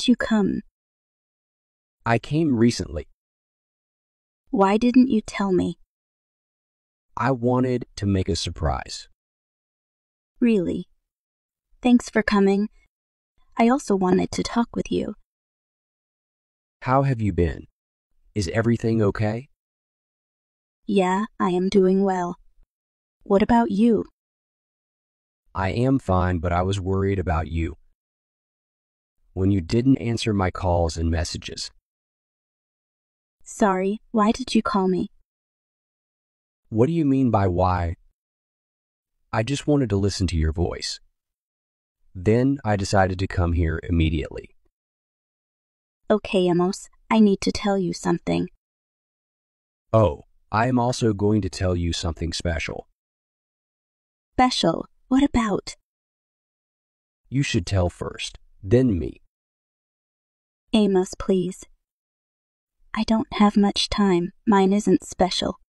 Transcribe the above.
did you come? I came recently. Why didn't you tell me? I wanted to make a surprise. Really? Thanks for coming. I also wanted to talk with you. How have you been? Is everything okay? Yeah, I am doing well. What about you? I am fine, but I was worried about you. When you didn't answer my calls and messages. Sorry, why did you call me? What do you mean by why? I just wanted to listen to your voice. Then I decided to come here immediately. Okay, Amos, I need to tell you something. Oh, I am also going to tell you something special. Special? What about? You should tell first, then me. Amos, please. I don't have much time. Mine isn't special.